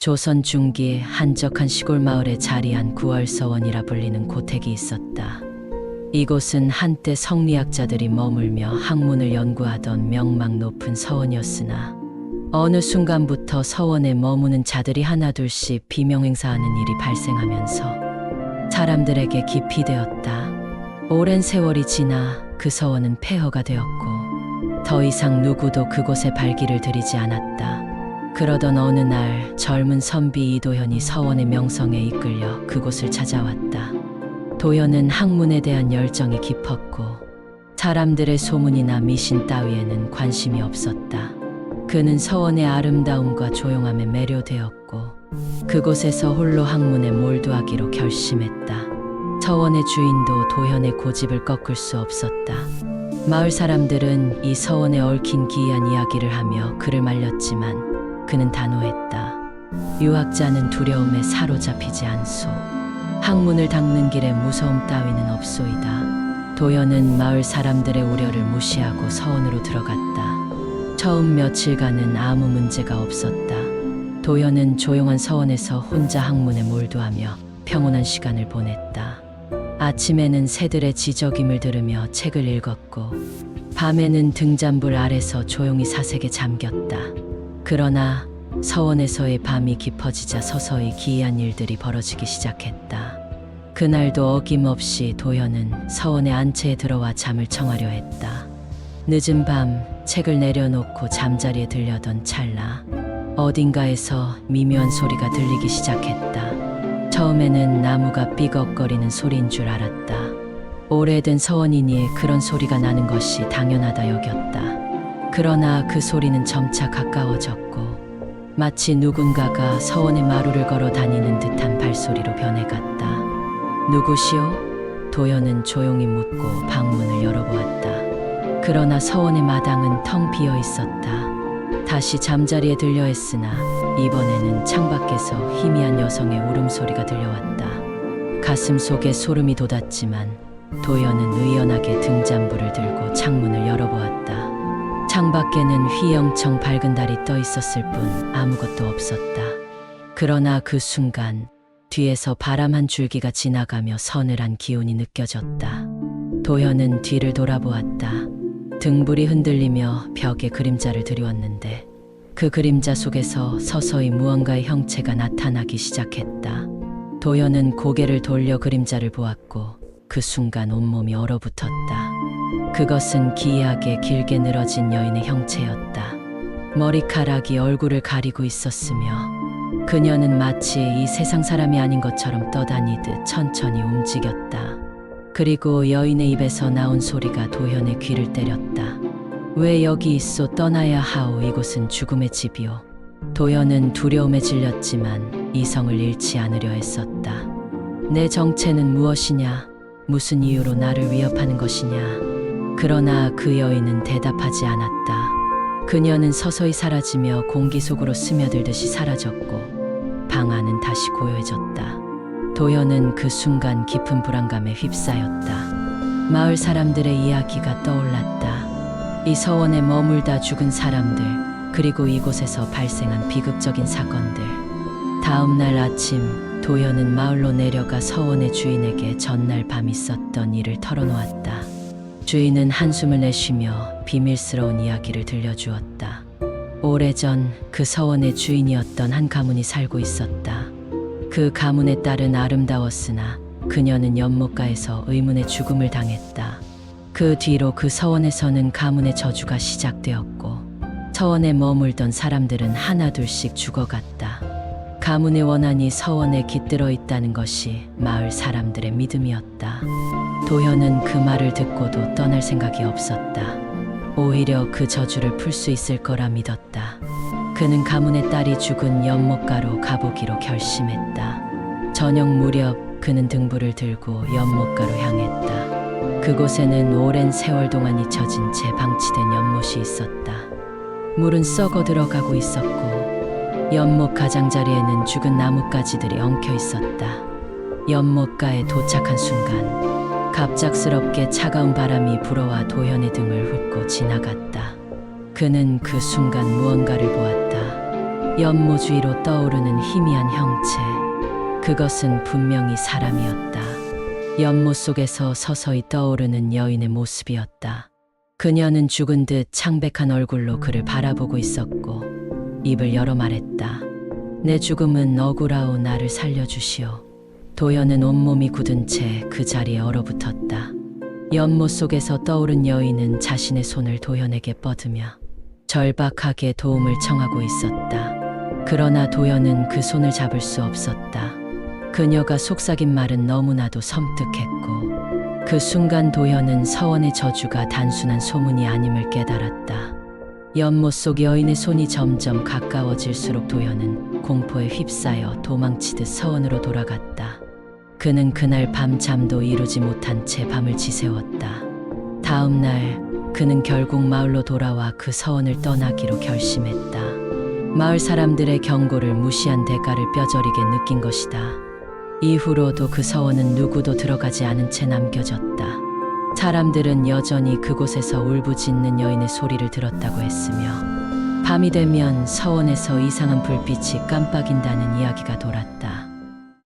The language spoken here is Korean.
조선 중기 한적한 시골 마을에 자리한 구월서원이라 불리는 고택이 있었다. 이곳은 한때 성리학자들이 머물며 학문을 연구하던 명망 높은 서원이었으나 어느 순간부터 서원에 머무는 자들이 하나둘씩 비명행사하는 일이 발생하면서 사람들에게 기피되었다. 오랜 세월이 지나 그 서원은 폐허가 되었고 더 이상 누구도 그곳에 발길을 들이지 않았다. 그러던 어느 날 젊은 선비 이도현이 서원의 명성에 이끌려 그곳을 찾아왔다. 도현은 학문에 대한 열정이 깊었고 사람들의 소문이나 미신 따위에는 관심이 없었다. 그는 서원의 아름다움과 조용함에 매료되었고 그곳에서 홀로 학문에 몰두하기로 결심했다. 서원의 주인도 도현의 고집을 꺾을 수 없었다. 마을 사람들은 이 서원에 얽힌 기이한 이야기를 하며 그를 말렸지만 그는 단호했다. 유학자는 두려움에 사로잡히지 않소. 학문을 닦는 길에 무서움 따위는 없소이다. 도현은 마을 사람들의 우려를 무시하고 서원으로 들어갔다. 처음 며칠간은 아무 문제가 없었다. 도현은 조용한 서원에서 혼자 학문에 몰두하며 평온한 시간을 보냈다. 아침에는 새들의 지저귐을 들으며 책을 읽었고 밤에는 등잔불 아래서 조용히 사색에 잠겼다. 그러나 서원에서의 밤이 깊어지자 서서히 기이한 일들이 벌어지기 시작했다. 그날도 어김없이 도현은 서원의 안채에 들어와 잠을 청하려 했다. 늦은 밤 책을 내려놓고 잠자리에 들려던 찰나 어딘가에서 미묘한 소리가 들리기 시작했다. 처음에는 나무가 삐걱거리는 소리인 줄 알았다. 오래된 서원이니 그런 소리가 나는 것이 당연하다 여겼다. 그러나 그 소리는 점차 가까워졌고 마치 누군가가 서원의 마루를 걸어 다니는 듯한 발소리로 변해갔다. 누구시오? 도현은 조용히 묻고 방문을 열어보았다. 그러나 서원의 마당은 텅 비어 있었다. 다시 잠자리에 들려 했으나 이번에는 창밖에서 희미한 여성의 울음소리가 들려왔다. 가슴 속에 소름이 돋았지만 도현은 의연하게 등잔불을 들고 창문을 열어보았다. 창밖에는 휘영청 밝은 달이 떠 있었을 뿐 아무것도 없었다. 그러나 그 순간 뒤에서 바람 한 줄기가 지나가며 서늘한 기운이 느껴졌다. 도현은 뒤를 돌아보았다. 등불이 흔들리며 벽에 그림자를 드리웠는데 그 그림자 속에서 서서히 무언가의 형체가 나타나기 시작했다. 도현은 고개를 돌려 그림자를 보았고 그 순간 온몸이 얼어붙었다. 그것은 기이하게 길게 늘어진 여인의 형체였다. 머리카락이 얼굴을 가리고 있었으며 그녀는 마치 이 세상 사람이 아닌 것처럼 떠다니듯 천천히 움직였다. 그리고 여인의 입에서 나온 소리가 도현의 귀를 때렸다. 왜 여기 있소? 떠나야 하오. 이곳은 죽음의 집이오. 도현은 두려움에 질렸지만 이성을 잃지 않으려 했었다. 내 정체는 무엇이냐? 무슨 이유로 나를 위협하는 것이냐? 그러나 그 여인은 대답하지 않았다. 그녀는 서서히 사라지며 공기 속으로 스며들듯이 사라졌고 방 안은 다시 고요해졌다. 도현은 그 순간 깊은 불안감에 휩싸였다. 마을 사람들의 이야기가 떠올랐다. 이 서원에 머물다 죽은 사람들, 그리고 이곳에서 발생한 비극적인 사건들. 다음 날 아침 도현은 마을로 내려가 서원의 주인에게 전날 밤 있었던 일을 털어놓았다. 주인은 한숨을 내쉬며 비밀스러운 이야기를 들려주었다. 오래전 그 서원의 주인이었던 한 가문이 살고 있었다. 그 가문의 딸은 아름다웠으나 그녀는 연못가에서 의문의 죽음을 당했다. 그 뒤로 그 서원에서는 가문의 저주가 시작되었고 서원에 머물던 사람들은 하나둘씩 죽어갔다. 가문의 원한이 서원에 깃들어 있다는 것이 마을 사람들의 믿음이었다. 도현은 그 말을 듣고도 떠날 생각이 없었다. 오히려 그 저주를 풀 수 있을 거라 믿었다. 그는 가문의 딸이 죽은 연못가로 가보기로 결심했다. 저녁 무렵 그는 등불을 들고 연못가로 향했다. 그곳에는 오랜 세월 동안 잊혀진 채 방치된 연못이 있었다. 물은 썩어 들어가고 있었고 연못 가장자리에는 죽은 나뭇가지들이 엉켜 있었다. 연못가에 도착한 순간 갑작스럽게 차가운 바람이 불어와 도현의 등을 훑고 지나갔다. 그는 그 순간 무언가를 보았다. 연못 위로 떠오르는 희미한 형체. 그것은 분명히 사람이었다. 연못 속에서 서서히 떠오르는 여인의 모습이었다. 그녀는 죽은 듯 창백한 얼굴로 그를 바라보고 있었고 입을 열어 말했다. 내 죽음은 억울하오. 나를 살려주시오. 도연은 온몸이 굳은 채 그 자리에 얼어붙었다. 연못 속에서 떠오른 여인은 자신의 손을 도연에게 뻗으며 절박하게 도움을 청하고 있었다. 그러나 도연은 그 손을 잡을 수 없었다. 그녀가 속삭인 말은 너무나도 섬뜩했고 그 순간 도연은 서원의 저주가 단순한 소문이 아님을 깨달았다. 연못 속 여인의 손이 점점 가까워질수록 도연은 공포에 휩싸여 도망치듯 서원으로 돌아갔다. 그는 그날 밤 잠도 이루지 못한 채 밤을 지새웠다. 다음 날 그는 결국 마을로 돌아와 그 서원을 떠나기로 결심했다. 마을 사람들의 경고를 무시한 대가를 뼈저리게 느낀 것이다. 이후로도 그 서원은 누구도 들어가지 않은 채 남겨졌다. 사람들은 여전히 그곳에서 울부짖는 여인의 소리를 들었다고 했으며 밤이 되면 서원에서 이상한 불빛이 깜빡인다는 이야기가 돌았다.